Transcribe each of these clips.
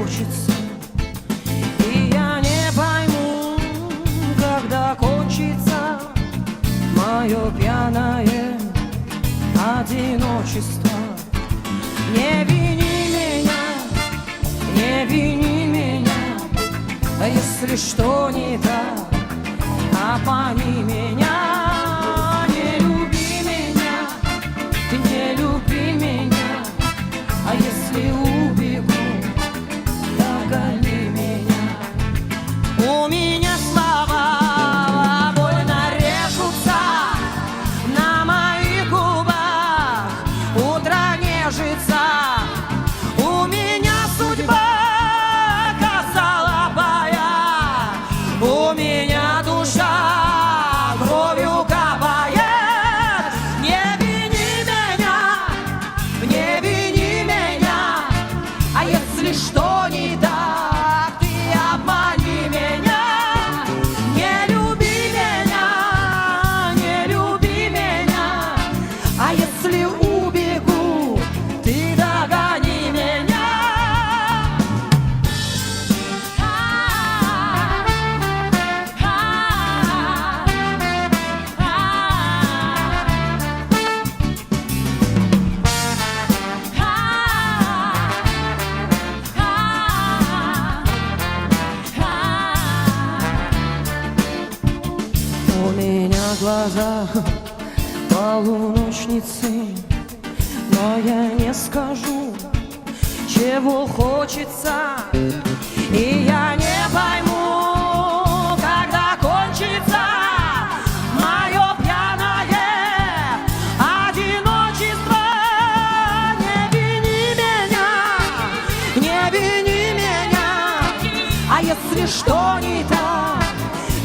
хочется. И я не пойму, когда кончится мое пьяное одиночество. Не вини меня, не вини меня, если что не так, обмани меня. Не люби меня, не люби меня, а если убегу, догони меня. У меня слова больно режутся на моих губах, утро нежится. У меня судьба косолапая, у меня душа кровью капает. Не вини меня, не вини меня, а если что не так, ты обмани меня. Не люби меня, не люби меня, а если убегу, ты догони меня. У меня глаза полуночницы, но я не скажу, чего хочется. И я не пойму, когда кончится мое пьяное одиночество. Не вини меня, не вини меня, а если что не так,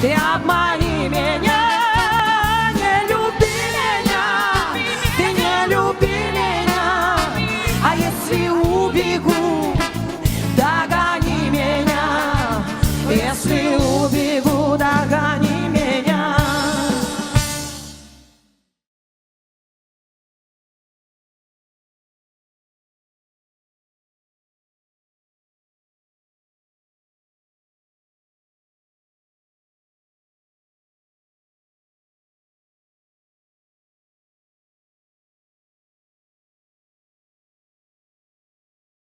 ты обмани меня.